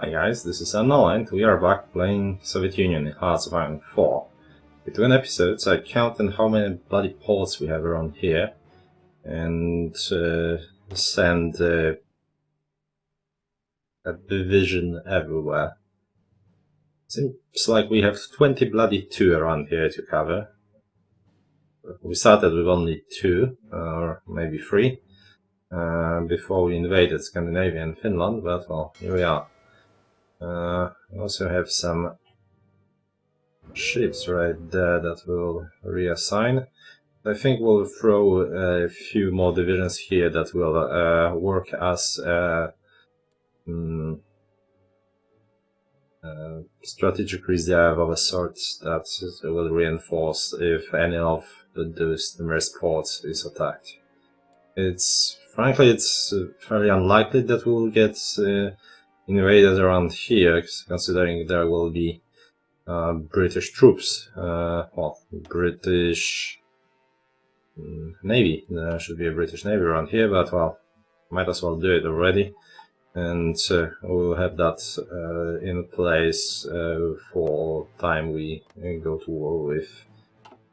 Hi guys, this is Emnel and we are back playing Soviet Union in Hearts of Iron 4. Between episodes I counted how many bloody ports we have around here and send a division everywhere. Seems like we have 20 bloody 2 around here to cover. We started with only 2, or maybe 3, before we invaded Scandinavia and Finland, but well, here we are. We also have some ships right there that will reassign. I think we'll throw a few more divisions here that will work as strategic reserve of a sort that will reinforce if any of those numerous ports is attacked. Frankly, it's fairly unlikely that we'll get invaded around here, considering there will be British troops, well, British Navy. There should be a British Navy around here, but well, might as well do it already, and we'll have that in place for time we go to war with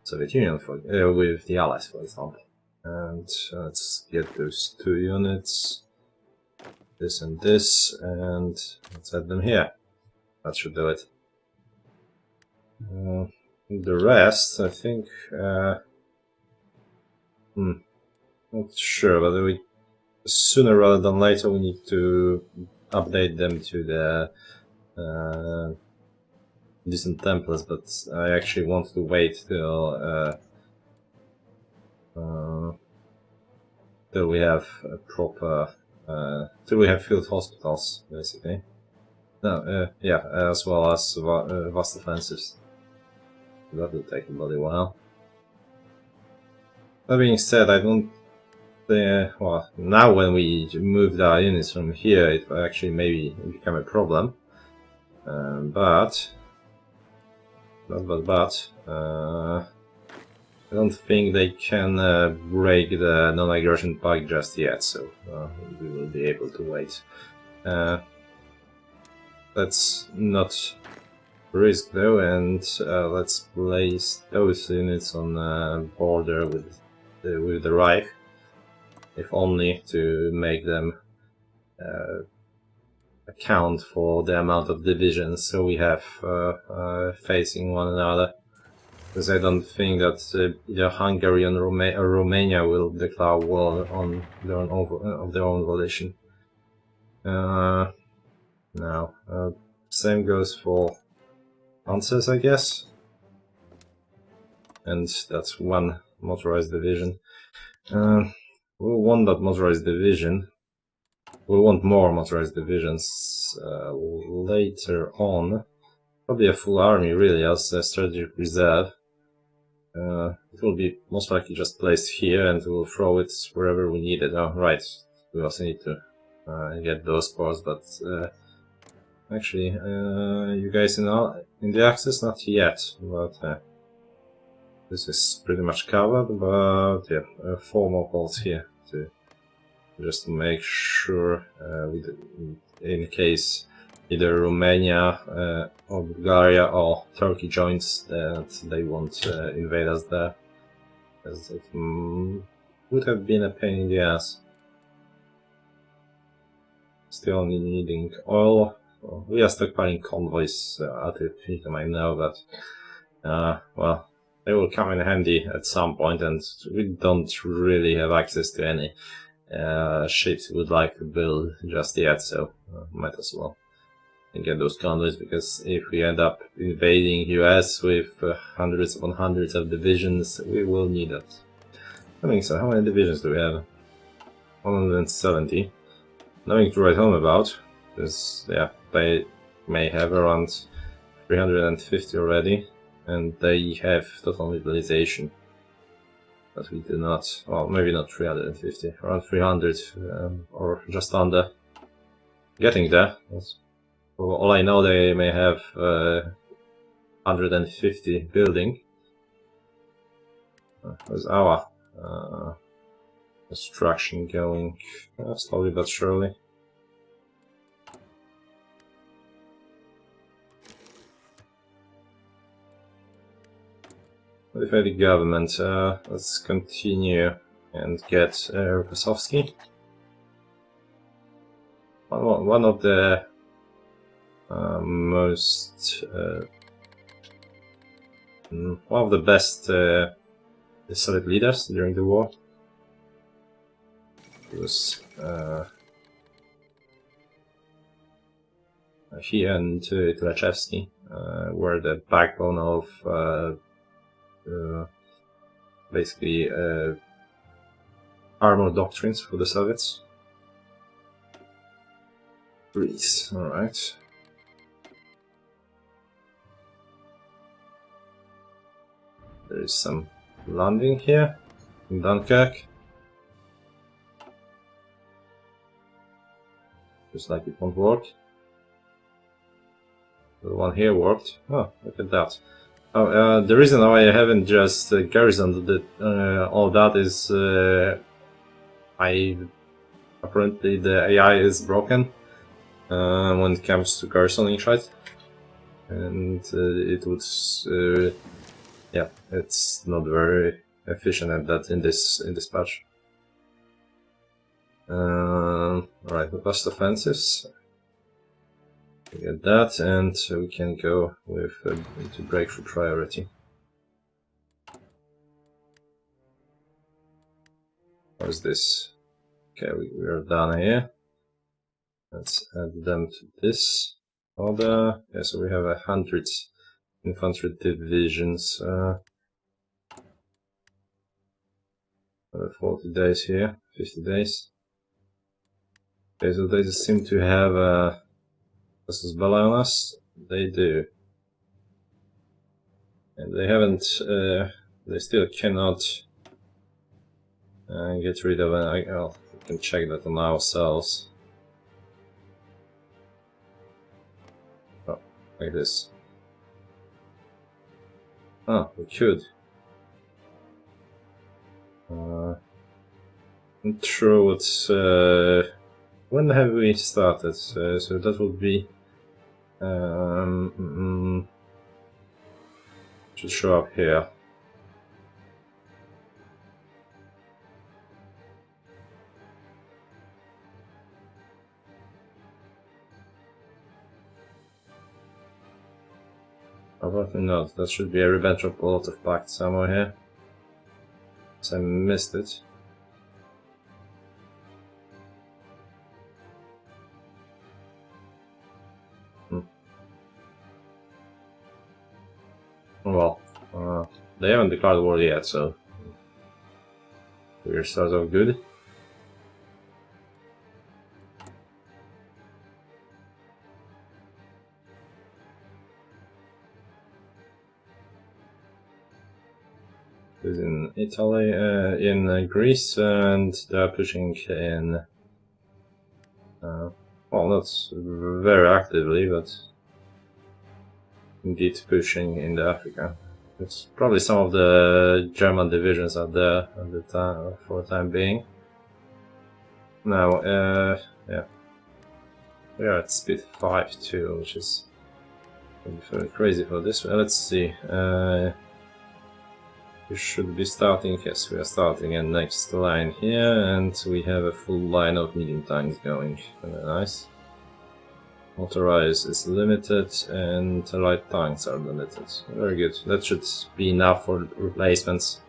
Soviet Union, with the Allies, for example. And let's get those 2 units, this and this, and let's add them here. That should do it. The rest, I think, not sure, but sooner rather than later we need to update them to the decent templates, but I actually want to wait till we have a proper, till we have field hospitals, basically. No, yeah, as well as vast offensives. That will take a bloody while. That being said, I don't. Well, now when we moved our units from here, it will actually maybe become a problem. But I don't think they can break the non-aggression pact just yet, so we will be able to wait. Let's not risk though, and let's place those units on the border with the Reich, if only to make them account for the amount of divisions so we have facing one another. Because I don't think that either Hungary or Romania will declare war on their own of their own volition. Now, same goes for Panzers, I guess, and that's 1 motorized division. We'll want that motorized division. We'll want more motorized divisions later on. Probably a full army, really, as a strategic reserve. It will be most likely just placed here, and we'll throw it wherever we need it. Oh, right. We also need to get those ports, but actually, you guys in the Axis? Not yet, but this is pretty much covered, but yeah, 4 more ports here just to make sure, in case either Romania or Bulgaria or Turkey joins, that they won't invade us there, as it would have been a pain in the ass. Still needing oil. We are stockpiling convoys at infinitum, I know, but well, they will come in handy at some point, and we don't really have access to any ships we would like to build just yet, so might as well get those convoys, because if we end up invading US with hundreds upon hundreds of divisions, we will need it. I think so. How many divisions do we have? 170. Nothing to write home about, because yeah, they may have around 350 already, and they have total mobilization. But we do not. Well, maybe not 350, around 300 or just under. Getting there. For all I know, they may have 150 building. There's our construction going slowly but surely. modify the government. Let's continue and get Rokosowski. One of the one of the best Soviet leaders during the war. He and Tulachevsky were the backbone of basically armor doctrines for the Soviets. Greece, alright. There is some landing here in Dunkirk. Just like it won't work. The one here worked. Oh, look at that. Oh, the reason why I haven't just garrisoned all that is apparently the AI is broken when it comes to garrisoning shite, and it would yeah, it's not very efficient at that in this patch. Alright, robust offensives. We get that, and we can go with into breakthrough priority. What is this? Okay, we are done here. Let's add them to this order. Yeah, so we have 100 infantry divisions. 40 days here, 50 days. Okay, so they just seem to have casus belli on us. They do. And they haven't, they still cannot get rid of it. Well, we can check that on ourselves. Oh, like this. Oh, we could. Not sure what's. When have we started? So that would be. Should show up here. Apparently not. That should be a Ribbentrop-Molotov pact somewhere here. So I missed it. Well, they haven't declared war yet, so we're sort of good. It's in Italy, in Greece, and they're pushing in. Well, not very actively, but indeed pushing in Africa. It's probably some of the German divisions are there at the time, for the time being. Now, yeah, we are at speed 5 too, which is very crazy for this. Let's see. We should be starting. Yes, we are starting a next line here, and we have a full line of medium tanks going. Very nice. Motorized is limited, and light tanks are limited. Very good. That should be enough for replacements.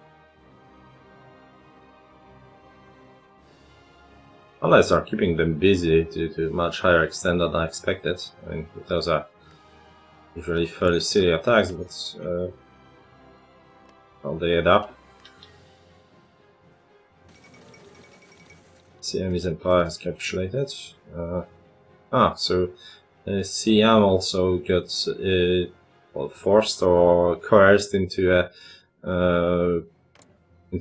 Allies are keeping them busy to a much higher extent than I expected. I mean, those are usually fairly silly attacks, but well, they add up. Siamese Empire has capitulated. So Siam also got well, forced or coerced into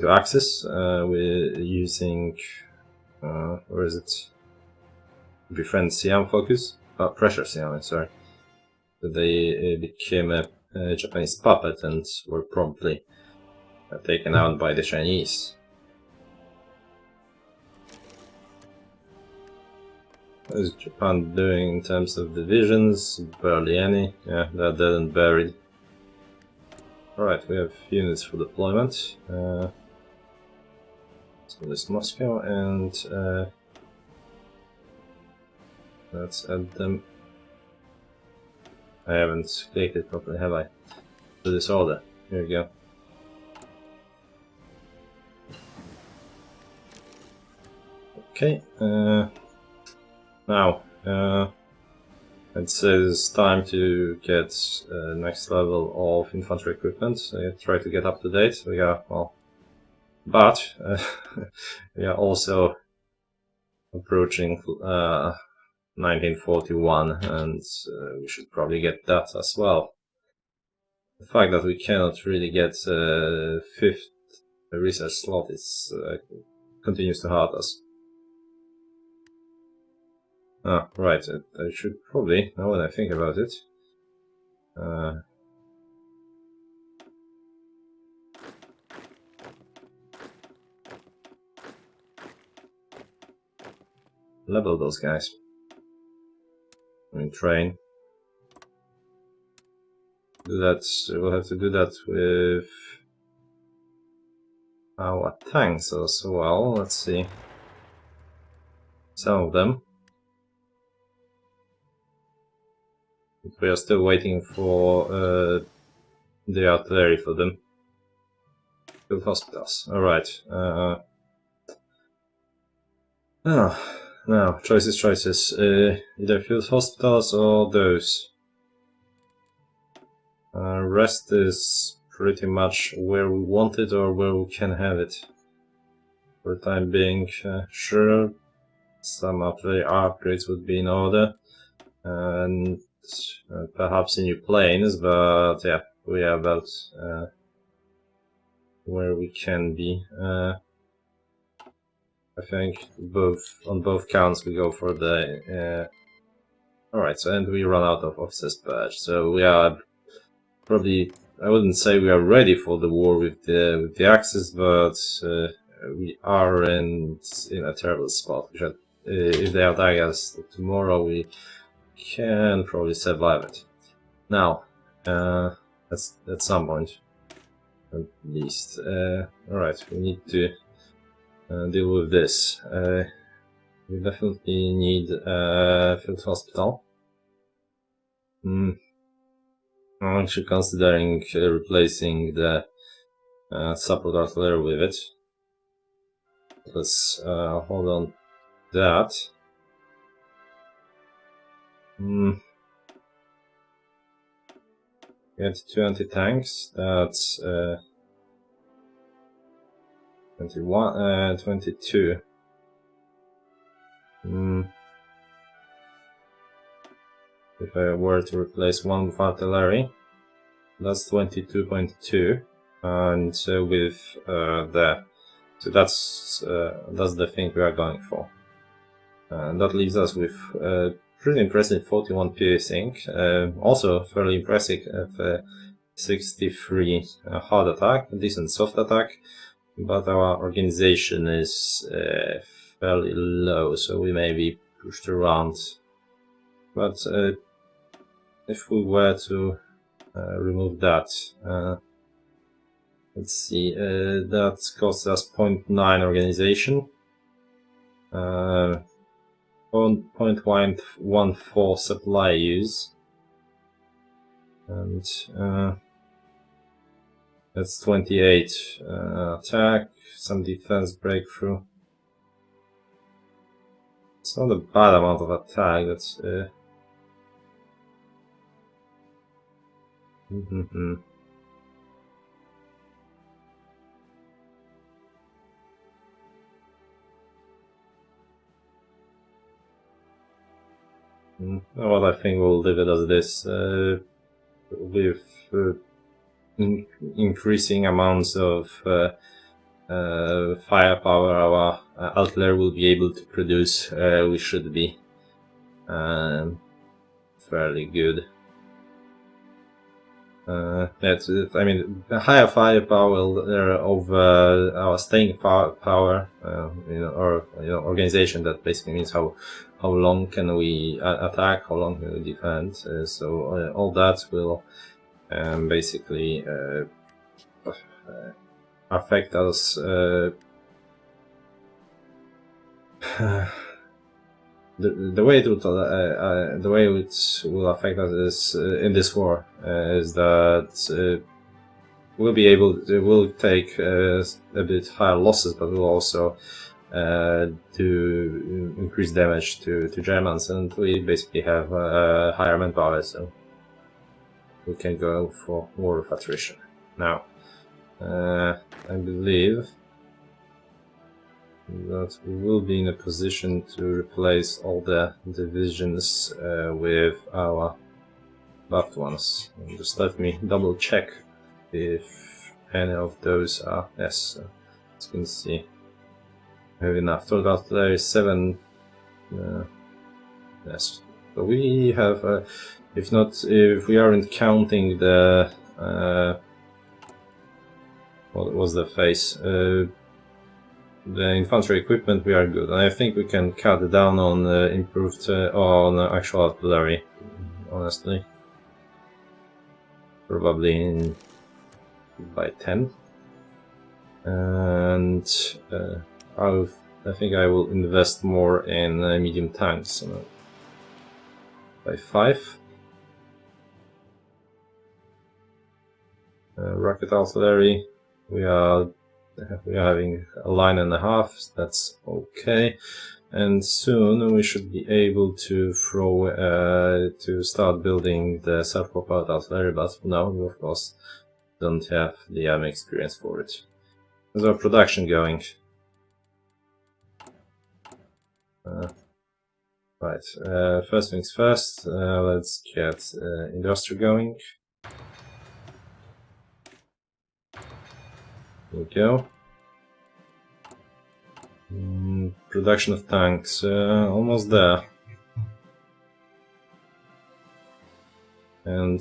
Axis with using where is it? Befriend Siam focus? Pressure Siam, sorry. So they became a Japanese puppet and were promptly taken out by the Chinese. What is Japan doing in terms of divisions? Barely any. Yeah, they're dead and buried. alright, we have units for deployment. So this Moscow, and let's add them. I haven't clicked it properly, have I? To this order. Here we go. Okay, now I'd say it's time to get next level of infantry equipment. Try to get up to date. We are, well, but we are also approaching 1941, and we should probably get that as well. The fact that we cannot really get fifth research slot is continues to hurt us. Ah, right, I should probably, now when I think about it, level those guys. I mean, train. Do that, we'll have to do that with our tanks as well. Let's see. Some of them. We are still waiting for the artillery for them. Field hospitals. Alright. Now, choices. Either field hospitals or those. Rest is pretty much where we want it or where we can have it. For the time being, sure, some artillery upgrades would be in order. And perhaps new planes, but yeah, we are about where we can be. I think on both counts we go for the alright, so and we run out of officers badge, so we are probably, I wouldn't say we are ready for the war with the Axis, but we are in a terrible spot. If they attack us tomorrow, we can probably survive it. Now, at some point, at least. Alright, we need to deal with this. We definitely need a field hospital. I'm actually considering replacing the support artillery with it. Let's hold on that. Get 2 anti-tanks, that's 21, 22. If I were to replace one with artillery, that's 22.2, and with so that's the thing we are going for. And that leaves us with pretty impressive 41 piercing, also fairly impressive 63 hard attack, decent soft attack, but our organization is fairly low, so we may be pushed around. But if we were to remove that, let's see, that costs us 0.9 organization, 0.14 supply use, and that's 28 attack, some defense breakthrough. It's not a bad amount of attack, that's Well, I think we'll leave it as this, with increasing amounts of firepower our artillery will be able to produce. We should be fairly good. I mean, the higher firepower over our staying power, or organization. That basically means how long can we attack, how long can we defend. So all that will basically affect us. The way it will affect us is in this war is that we'll take a bit higher losses, but we'll also do increased damage to Germans, and we basically have higher manpower, so we can go for war of attrition. Now, I believe that we will be in a position to replace all the divisions with our buffed ones. And just let me double check if any of those are, yes, as you can see, we have enough. Total there is 7, yes, so we have, if we aren't counting the, what was the phase, the infantry equipment, we are good, and I think we can cut down on improved on actual artillery. Honestly, probably by 10, and I think I will invest more in medium tanks by 5. Rocket artillery, we are having a line and a half, that's okay, and soon we should be able to to start building the self-propelled artillery, but for now we of course don't have the army experience for it. How's our production going? Right, first things first, let's get industry going. There we go. Production of tanks, almost there. And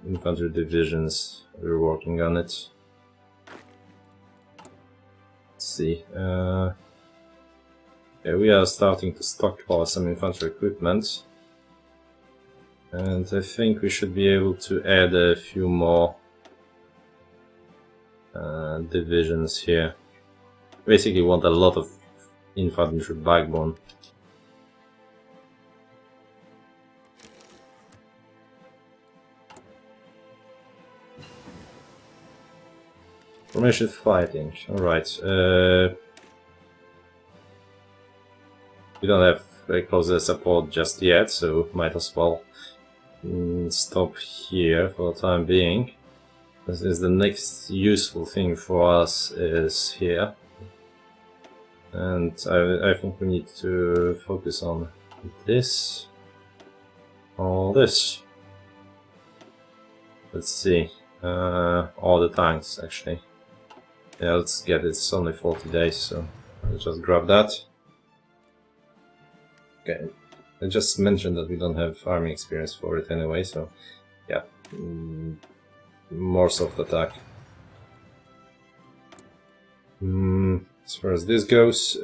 infantry divisions, we're working on it. Let's see. Yeah, we are starting to stockpile some infantry equipment. And I think we should be able to add a few more divisions here. Basically want a lot of infantry backbone. Formation fighting, alright. We don't have very close support just yet, so might as well stop here for the time being. This is the next useful thing for us is here. And I think we need to focus on this or this. Let's see. All the tanks actually. Yeah, let's get it. It's only 40 days, so I'll just grab that. Okay, I just mentioned that we don't have army experience for it anyway, so yeah, more soft attack. As far as this goes,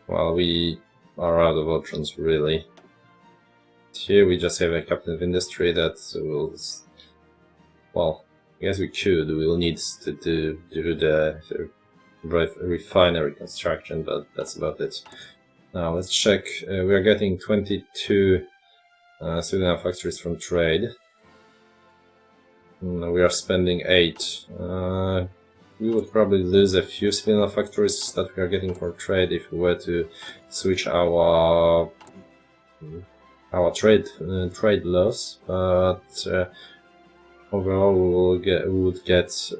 well, we are out of options really. Here we just have a captain of industry that will, well, I guess we could. We'll need to do the refinery construction, but that's about it. Now let's check. We are getting 22 civilian factories from trade. We are spending 8. We would probably lose a few civilian factories that we are getting for trade if we were to switch our trade laws, but overall we would get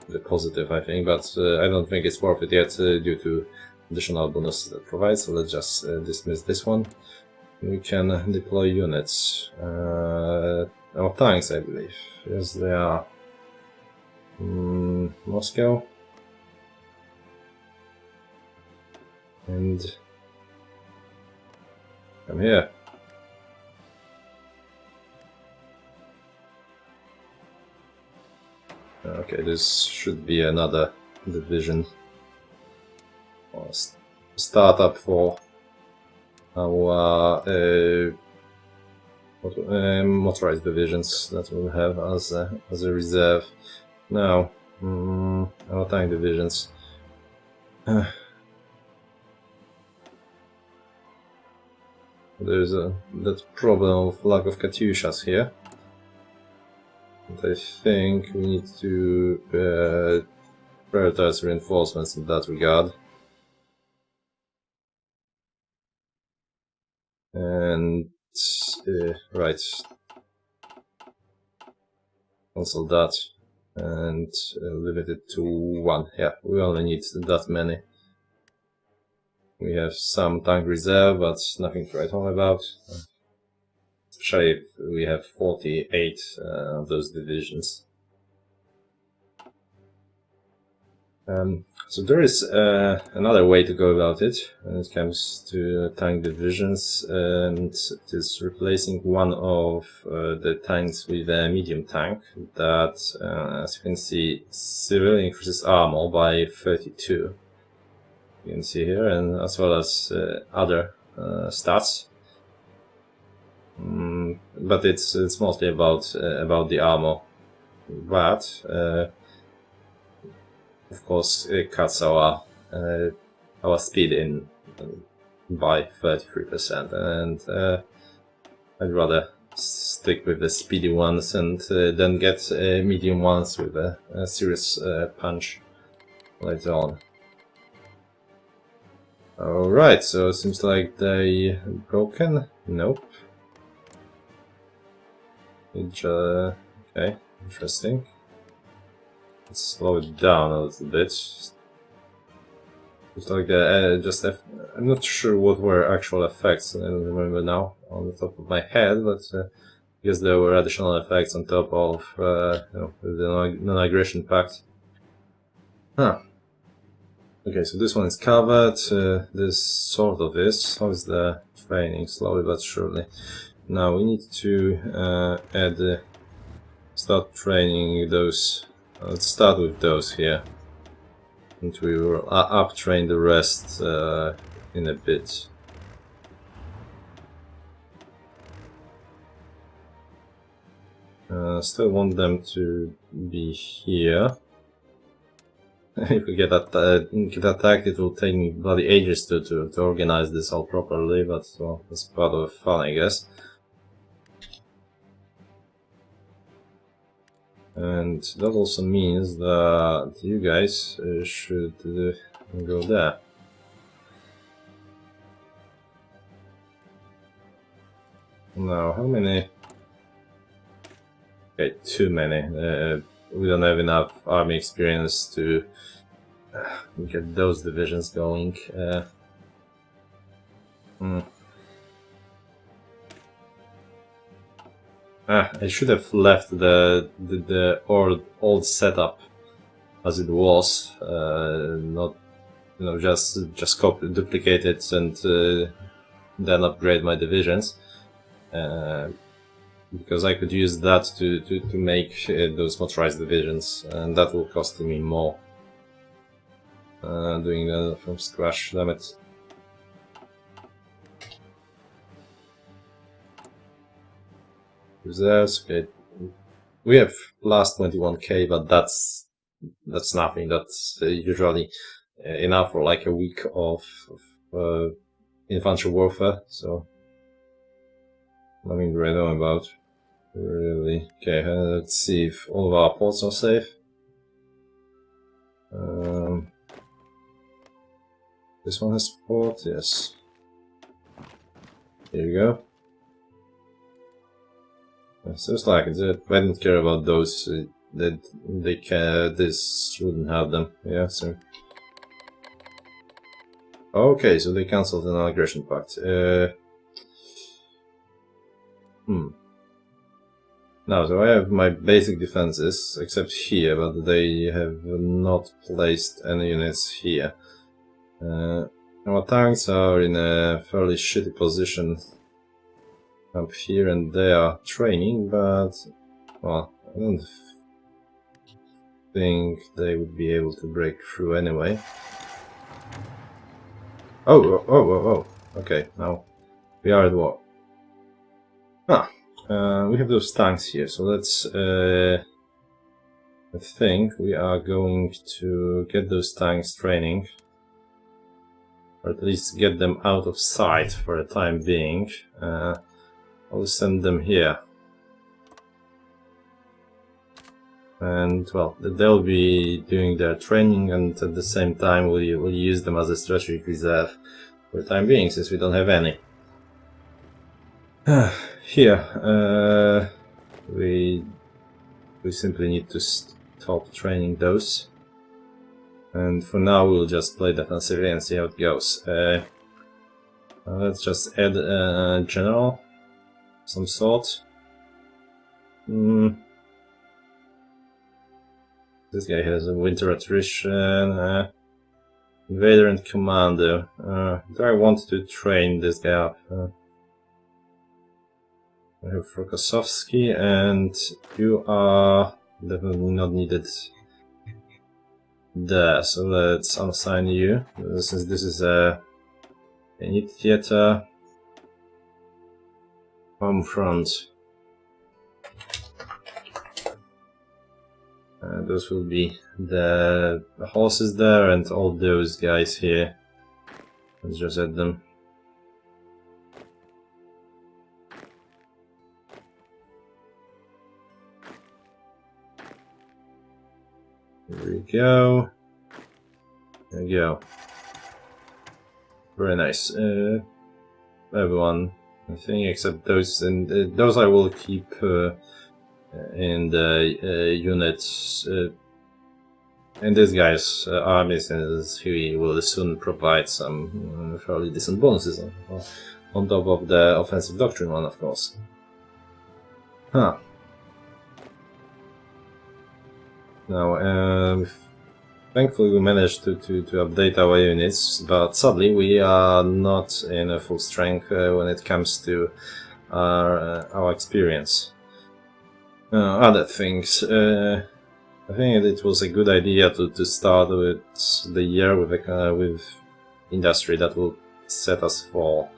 the positive, I think, but I don't think it's worth it yet due to additional bonuses that provides. So let's just dismiss this one. We can deploy units. Our tanks, I believe. Yes, they are. Moscow. And come here. Okay, this should be another division. Or startup for our motorized divisions that we'll have as a reserve. Now, our tank divisions. There's that problem of lack of Katyushas here. And I think we need to prioritize reinforcements in that regard. And right, cancel that and limit it to 1. Yeah, we only need that many. We have some tank reserve, but nothing to write home about. Especially if we have 48 of those divisions. So there is another way to go about it when it comes to tank divisions, and it is replacing one of the tanks with a medium tank that, as you can see, severely increases armor by 32. You can see here, and as well as other stats. But it's mostly about the armor, but of course it cuts our speed in by 33%, and I'd rather stick with the speedy ones and then get medium ones with a serious punch later on. Alright, so it seems like they broken. Nope. Okay, interesting. Let's slow it down a little bit. It's like I'm not sure what were actual effects. I don't remember now on the top of my head, but I guess there were additional effects on top of the non-aggression pact. Huh. Okay, so this one is covered. This sort of is. How is the training? Slowly but surely. Now we need to start training those. Let's start with those here, and we will up-train the rest in a bit. Still want them to be here. If we get attacked, it will take me bloody ages to organize this all properly, but well, that's part of the fun, I guess. And that also means that you guys should go there. Now, how many? Okay, too many. We don't have enough army experience to get those divisions going. I should have left the old setup as it was, not just duplicate it and then upgrade my divisions, because I could use that to make those motorized divisions, and that will cost me more. Doing that from scratch, damn it. Reserves, okay. We have plus 21k, but that's nothing. That's usually enough for like a week of infantry warfare, so nothing to write home about, really. Okay, let's see if all of our ports are safe. This one has port, yes. Here you go. Seems like it. I don't care about those. That they can. This wouldn't have them. Yeah. So. Okay, so they cancelled the non-aggression pact. Now, so I have my basic defenses, except here, but they have not placed any units here. Our tanks are in a fairly shitty position up here, and they are training, but, well, I don't think they would be able to break through anyway. Oh, okay, now we are at war. Ah, we have those tanks here, so let's I think we are going to get those tanks training, or at least get them out of sight for the time being. I'll send them here. And well, they'll be doing their training, and at the same time we'll use them as a strategic reserve for the time being, since we don't have any. Here, we simply need to stop training those, and for now we'll just play defensively and see how it goes. Let's just add a general, some sort. This guy has a winter attrition, invader and commander. Do I want to train this guy up? I have Trotsky, and you are definitely not needed there, so let's unassign you. Since this is a unit theater, home front. Those will be the horses there, and all those guys here. Let's just add them. Here we go. There we go. Very nice. Everyone, I think, except those, and those I will keep in the units, and this guy's army, since he will soon provide some fairly decent bonuses on top of the offensive doctrine one, of course. Huh. Now, thankfully we managed to update our units, but sadly we are not in a full strength when it comes to our experience. Other things, I think it was a good idea to start with the year with industry that will set us for,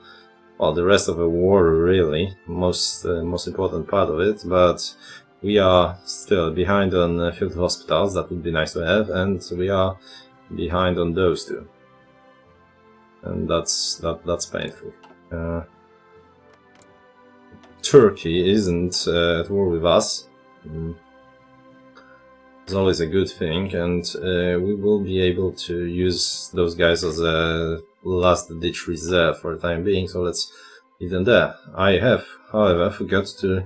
well, the rest of the war, really, most important part of it, but we are still behind on field hospitals. That would be nice to have, and we are behind on those two, and that's painful. Turkey isn't at war with us. It's always a good thing, and we will be able to use those guys as a last-ditch reserve for the time being, so let's leave them there. I have, however, forgot to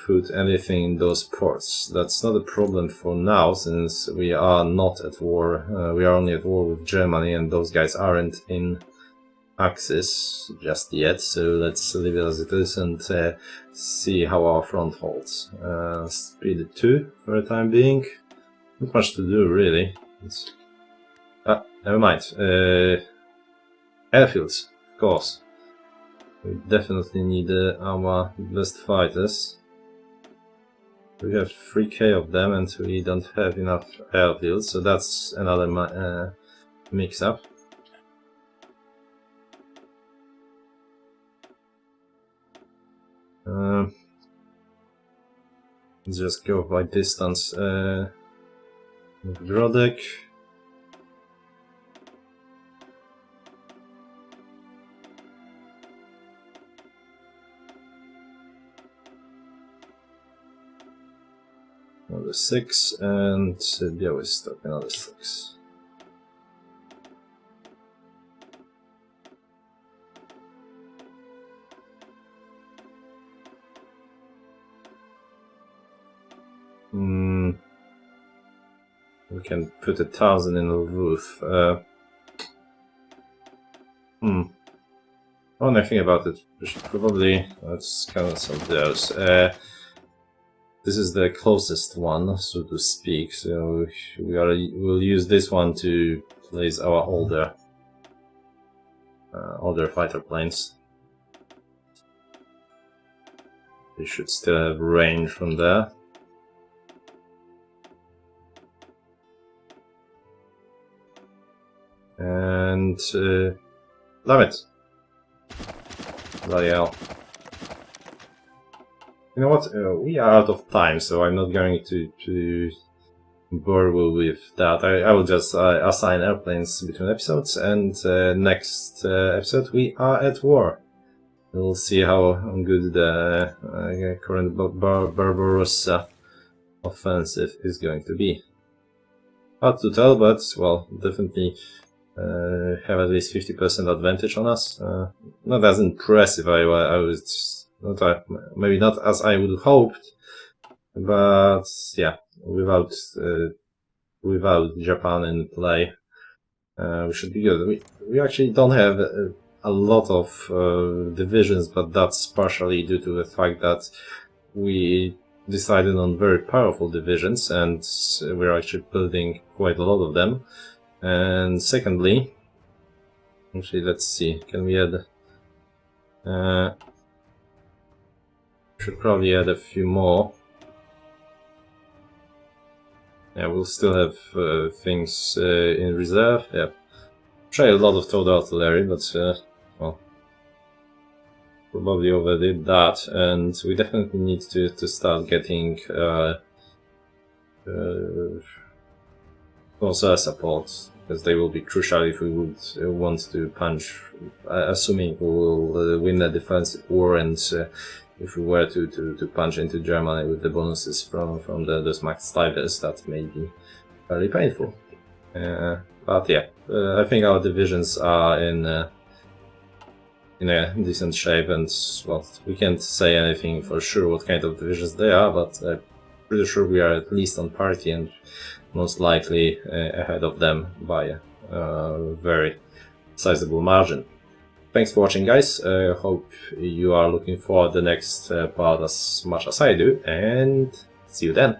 put anything in those ports. That's not a problem for now, since we are not at war. We are only at war with Germany, and those guys aren't in Axis just yet, so let's leave it as it is and see how our front holds. Speed 2 for the time being. Not much to do, really. Never mind. Airfields, of course. We definitely need our best fighters. We have 3k of them, and we don't have enough airfields, so that's another mix-up. Let's just go by distance. Grodek. Another 6, and Białystok, another 6. We can put 1,000 in Lvov. When I think about it, we should probably, let's count some of those. This is the closest one, so to speak, so we'll use this one to place our older fighter planes. They should still have range from there. And damn it! Bloody hell. You know what? We are out of time, so I'm not going to bore you with that. I will just assign airplanes between episodes, and next episode we are at war. We'll see how good the current Barbarossa offensive is going to be. Hard to tell, but, well, definitely have at least 50% advantage on us. Not as impressive, I was not, maybe not as I would have hoped, but yeah, without Japan in play, we should be good. We actually don't have a lot of divisions, but that's partially due to the fact that we decided on very powerful divisions, and we're actually building quite a lot of them. And secondly, actually, let's see, can we add? Should probably add a few more. Yeah, we'll still have things in reserve. Yeah, try a lot of towed artillery, but well, probably overdid that, and we definitely need to start getting also support, because they will be crucial if we would want to punch, assuming we will win a defensive war, and if we were to punch into Germany with the bonuses from those max divers, that may be very painful. But yeah, I think our divisions are in a decent shape, and well, we can't say anything for sure what kind of divisions they are, but I'm pretty sure we are at least on parity, and most likely ahead of them by a very sizable margin. Thanks for watching, guys. Hope you are looking forward to the next part as much as I do, and see you then.